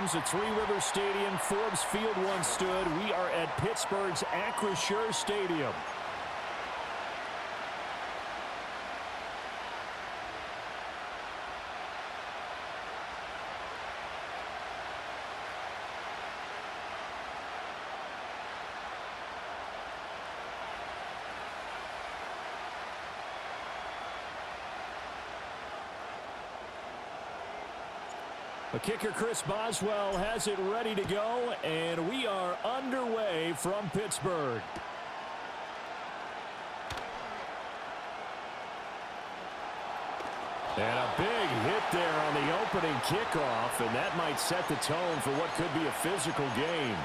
games at Three Rivers Stadium. Forbes Field once stood. We are at Pittsburgh's Acrisure Stadium. The kicker, Chris Boswell, has it ready to go, and we are underway from Pittsburgh. And a big hit there on the opening kickoff, and that might set the tone for what could be a physical game.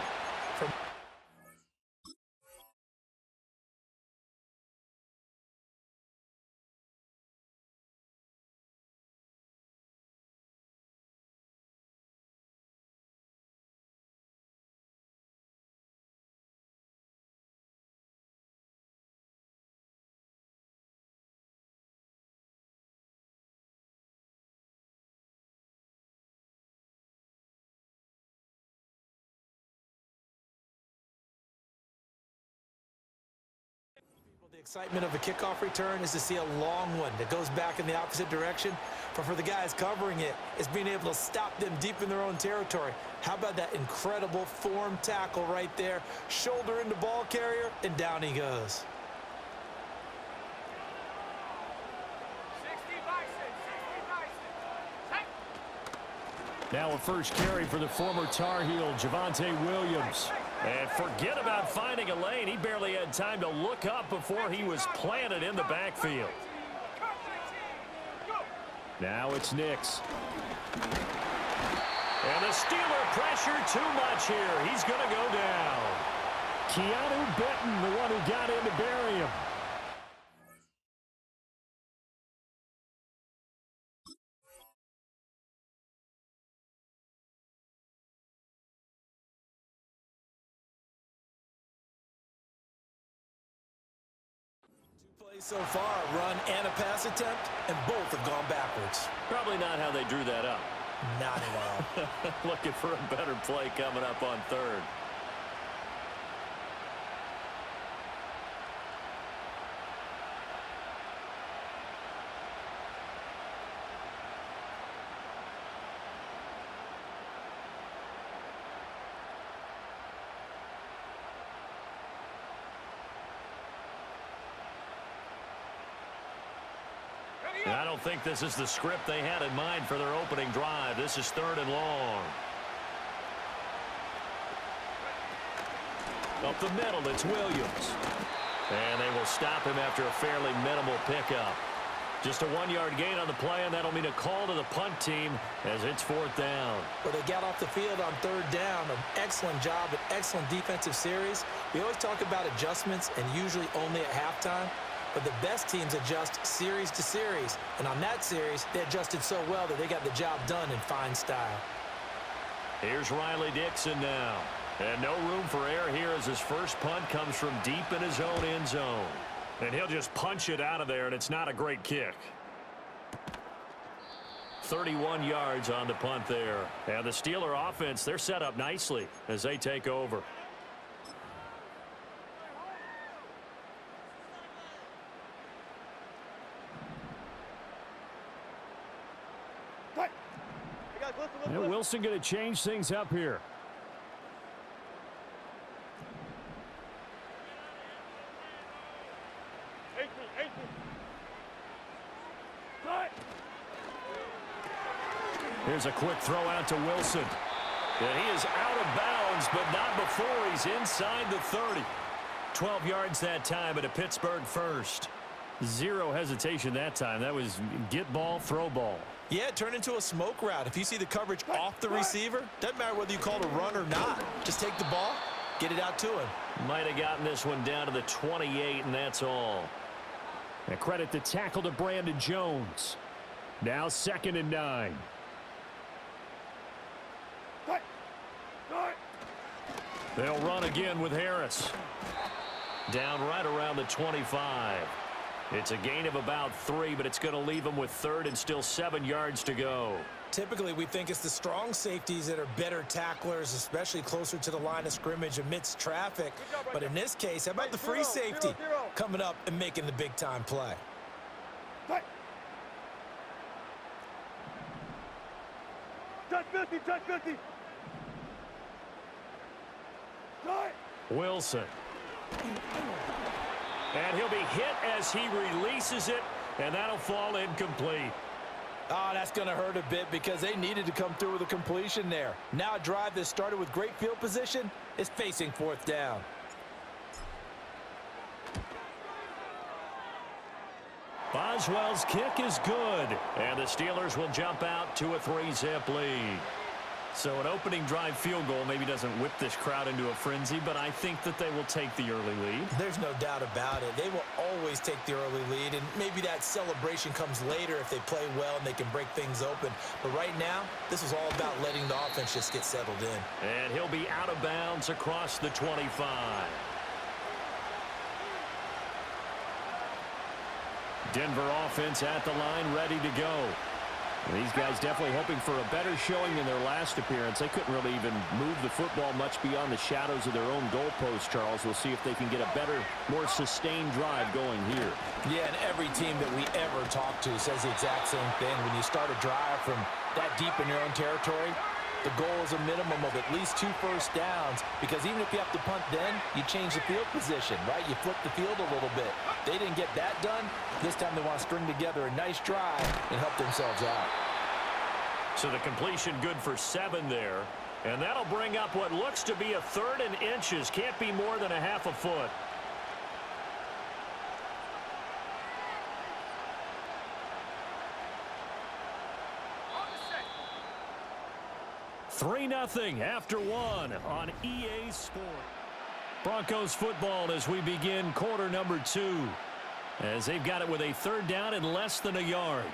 The excitement of a kickoff return is to see a long one that goes back in the opposite direction. But for the guys covering it, it's being able to stop them deep in their own territory. How about that incredible form tackle right there? Shoulder into ball carrier, and down he goes. Now a first carry for the former Tar Heel, Javonte Williams. And forget about finding a lane. He barely had time to look up before he was planted in the backfield. Now it's Nix. And the Steeler pressure too much here. He's going to go down. Keanu Benton, the one who got in to bury him. So far, a run and a pass attempt, and both have gone backwards. Probably not how they drew that up. Not at all. Looking for a better play coming up on third. And I don't think this is the script they had in mind for their opening drive. This is third and long. Up the middle, it's Williams. And they will stop him after a fairly minimal pickup. Just a 1-yard gain on the play, and that'll mean a call to the punt team as it's fourth down. Well, they got off the field on third down. An excellent job, an excellent defensive series. We always talk about adjustments, and usually only at halftime. But the best teams adjust series to series. And on that series, they adjusted so well that they got the job done in fine style. Here's Riley Dixon now. And no room for error here as his first punt comes from deep in his own end zone. And he'll just punch it out of there, and it's not a great kick. 31 yards on the punt there. And the Steeler offense, they're set up nicely as they take over. And Wilson going to change things up here. Here's a quick throw out to Wilson. And he is out of bounds, but not before he's inside the 30. 12 yards that time, and a Pittsburgh first. Zero hesitation that time. That was get ball, throw ball. Yeah, it turned into a smoke route. If you see the coverage off the receiver, doesn't matter whether you call it a run or not. Just take the ball, get it out to him. Might have gotten this one down to the 28, and that's all. And credit the tackle to Brandon Jones. Now 2nd and 9. They'll run again with Harris. Down right around the 25. It's a gain of about 3, but it's going to leave them with third and still 7 yards to go. Typically, we think it's the strong safeties that are better tacklers, especially closer to the line of scrimmage amidst traffic. But in this case, how about the free safety coming up and making the big-time play? Touch 50, touch 50. Wilson. And he'll be hit as he releases it, and that'll fall incomplete. Oh, that's going to hurt a bit because they needed to come through with a completion there. Now a drive that started with great field position is facing 4th down. Boswell's kick is good, and the Steelers will jump out to a 3-zip lead. So an opening drive field goal maybe doesn't whip this crowd into a frenzy, but I think that they will take the early lead. There's no doubt about it. They will always take the early lead, and maybe that celebration comes later if they play well and they can break things open. But right now, this is all about letting the offense just get settled in. And he'll be out of bounds across the 25. Denver offense at the line, ready to go. These guys definitely hoping for a better showing than their last appearance. They couldn't really even move the football much beyond the shadows of their own goalpost, Charles. We'll see if they can get a better, more sustained drive going here. Yeah, and every team that we ever talk to says the exact same thing. When you start a drive from that deep in your own territory, the goal is a minimum of at least 2 first downs, because even if you have to punt then, you change the field position, right? You flip the field a little bit. They didn't get that done. This time they want to string together a nice drive and help themselves out. So the completion good for 7 there. And that'll bring up what looks to be a 3rd and inches. Can't be more than a half a foot. Three 0 after 1 on EA Sport. Broncos football as we begin quarter number 2. As they've got it with a 3rd down and less than a yard.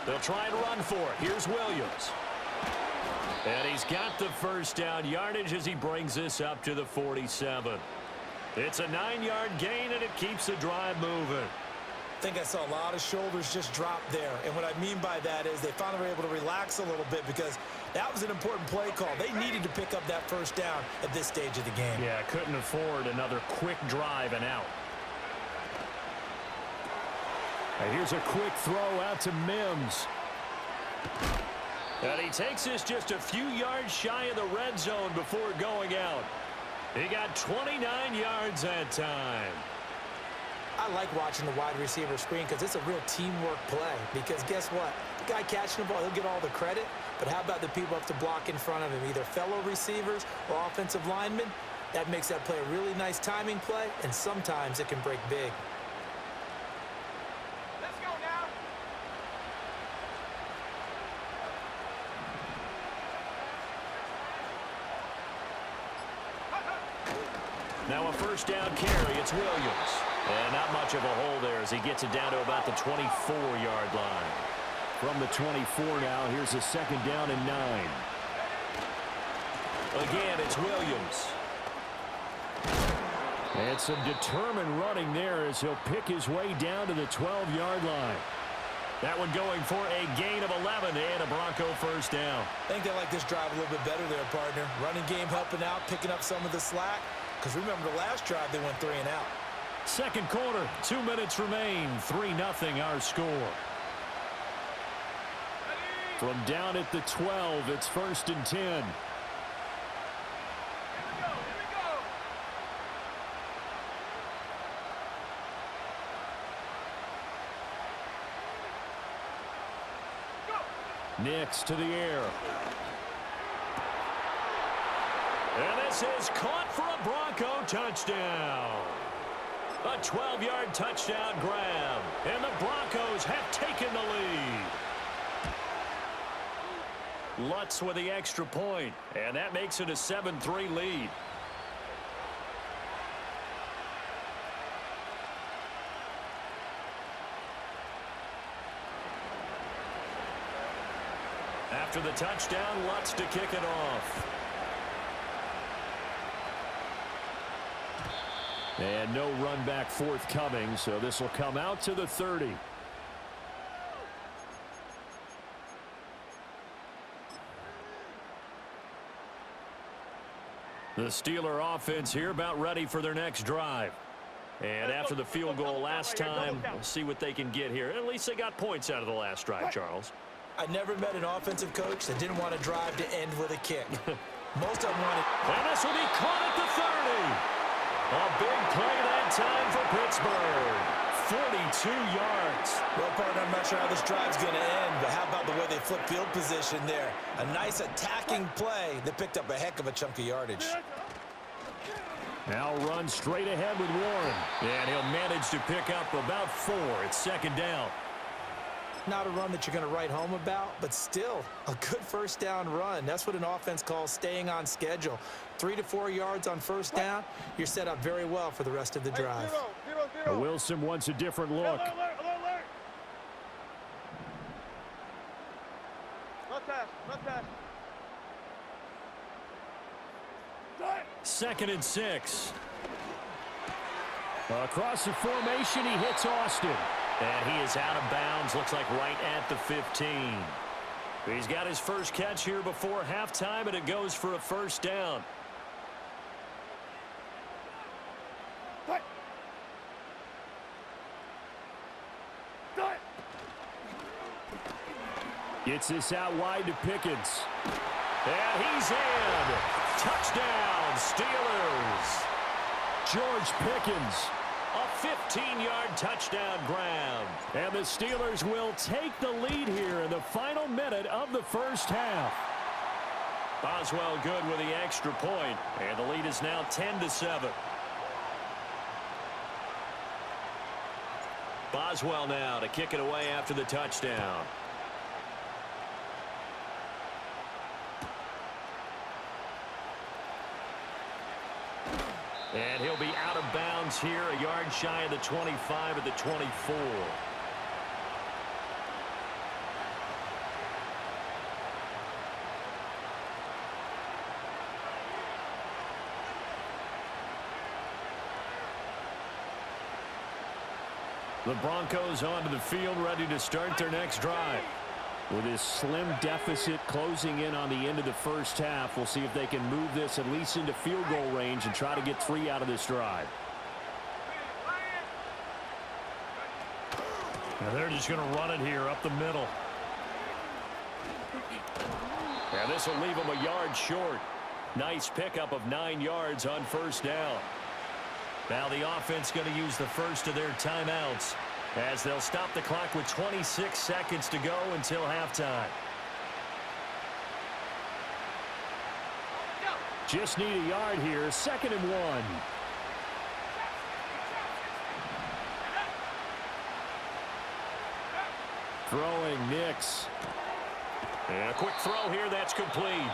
They'll try and run for it. Here's Williams. And he's got the first down yardage as he brings this up to the 47. It's a 9-yard gain, and it keeps the drive moving. I think I saw a lot of shoulders just drop there. And what I mean by that is they finally were able to relax a little bit, because that was an important play call. They needed to pick up that first down at this stage of the game. Yeah, couldn't afford another quick drive and out. And here's a quick throw out to Mims. And he takes this just a few yards shy of the red zone before going out. He got 29 yards that time. I like watching the wide receiver screen because it's a real teamwork play. Because guess what? The guy catching the ball, he'll get all the credit. But how about the people up to block in front of him, either fellow receivers or offensive linemen? That makes that play a really nice timing play, and sometimes it can break big. Now a first down carry. It's Williams. And not much of a hole there as he gets it down to about the 24-yard line. From the 24 now, here's a 2nd down and 9. Again, it's Williams. And some determined running there as he'll pick his way down to the 12-yard line. That one going for a gain of 11 and a Bronco first down. I think they like this drive a little bit better there, partner. Running game helping out, picking up some of the slack. Because remember, the last drive they went 3 and out. Second quarter, 2 minutes remain. 3-0 our score. From down at the 12, it's 1st and 10. Nix to the air. And this is caught for a Bronco touchdown. A 12-yard touchdown grab. And the Broncos have taken the lead. Lutz with the extra point. And that makes it a 7-3 lead. After the touchdown, Lutz to kick it off. And no run back forthcoming, so this will come out to the 30. The Steeler offense here about ready for their next drive. And after the field goal last time, we'll see what they can get here. At least they got points out of the last drive, Charles. I never met an offensive coach that didn't want to drive to end with a kick. Most of them wanted. And this will be caught at the 30. A big play that time for Pittsburgh. 42 yards. Well, partner, I'm not sure how this drive's going to end, but how about the way they flip field position there? A nice attacking play that picked up a heck of a chunk of yardage. Now run straight ahead with Warren. And he'll manage to pick up about 4. It's second down. Not a run that you're going to write home about, but still a good first down run. That's what an offense calls staying on schedule. 3 to 4 yards on first down, you're set up very well for the rest of the drive. Zero. Wilson wants a different look. Alert. Not pass. Second and 6. Across the formation, he hits Austin. And he is out of bounds, looks like right at the 15. He's got his first catch here before halftime, and it goes for a first down. Gets this out wide to Pickens. And he's in. Touchdown, Steelers. George Pickens. A 15-yard touchdown grab. And the Steelers will take the lead here in the final minute of the first half. Boswell good with the extra point, and the lead is now 10-7. Boswell now to kick it away after the touchdown. And he'll be out of bounds here, a yard shy of the 25 at the 24. The Broncos onto the field, ready to start their next drive. With this slim deficit closing in on the end of the first half, we'll see if they can move this at least into field goal range and try to get 3 out of this drive. And they're just going to run it here up the middle. And this will leave them a yard short. Nice pickup of 9 yards on first down. Now the offense going to use the first of their timeouts, as they'll stop the clock with 26 seconds to go until halftime. Just need a yard here, 2nd and 1. Throwing Nix. And a quick throw here, that's complete.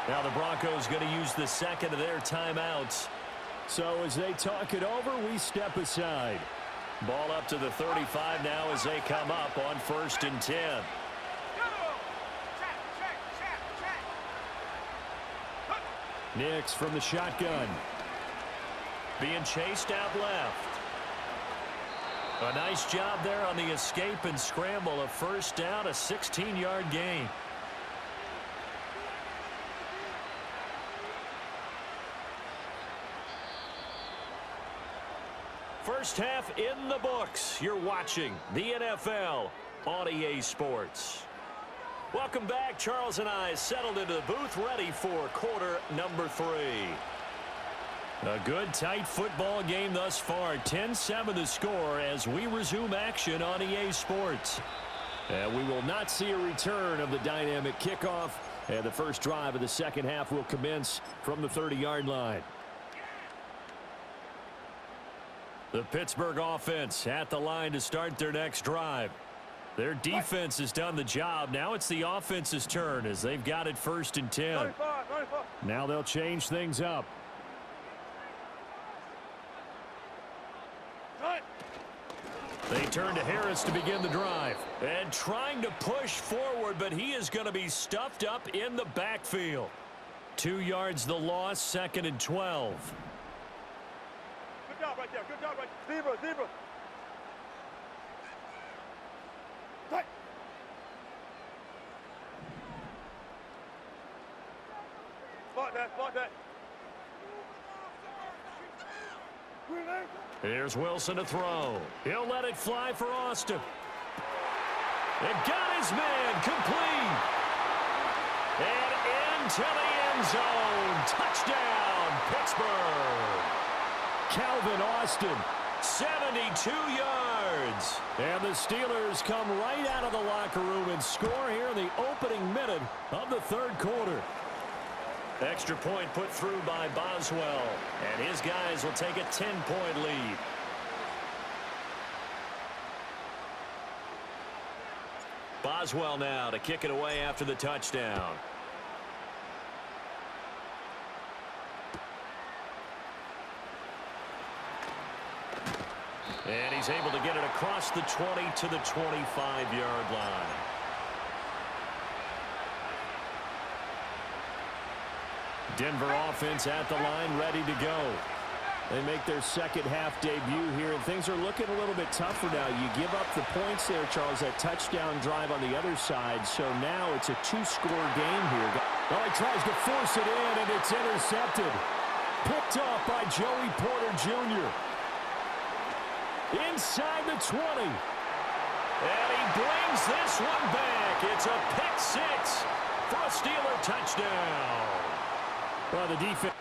Now the Broncos going to use the second of their timeouts. So as they talk it over, we step aside. Ball up to the 35 now as they come up on 1st and 10. Nix from the shotgun. Being chased out left. A nice job there on the escape and scramble. A first down, a 16-yard gain. First half in the books. You're watching the NFL on EA Sports. Welcome back. Charles and I settled into the booth, ready for quarter number 3. A good, tight football game thus far. 10-7 the score as we resume action on EA Sports. And we will not see a return of the dynamic kickoff. And the first drive of the second half will commence from the 30-yard line. The Pittsburgh offense at the line to start their next drive. Their defense has done the job. Now it's the offense's turn as they've got it 1st and 10. 95, 95. Now they'll change things up. Right. They turn to Harris to begin the drive. And trying to push forward, but he is going to be stuffed up in the backfield. 2 yards the loss, 2nd and 12. Good job right there. Good job right there. Zebra, zebra. Right. Spot that, spot that. Here's Wilson to throw. He'll let it fly for Austin. It got his man complete. And into the end zone. Touchdown, Pittsburgh. Calvin Austin, 72 yards. And the Steelers come right out of the locker room and score here in the opening minute of the 3rd quarter. Extra point put through by Boswell. And his guys will take a 10-point lead. Boswell now to kick it away after the touchdown. And he's able to get it across the 20 to the 25-yard line. Denver offense at the line, ready to go. They make their second-half debut here, and things are looking a little bit tougher now. You give up the points there, Charles, that touchdown drive on the other side, so now it's a 2-score game here. Oh, he tries to force it in, and it's intercepted. Picked off by Joey Porter Jr. Inside the 20. And he brings this one back. It's a pick 6 for a Steeler touchdown. Well, the defense.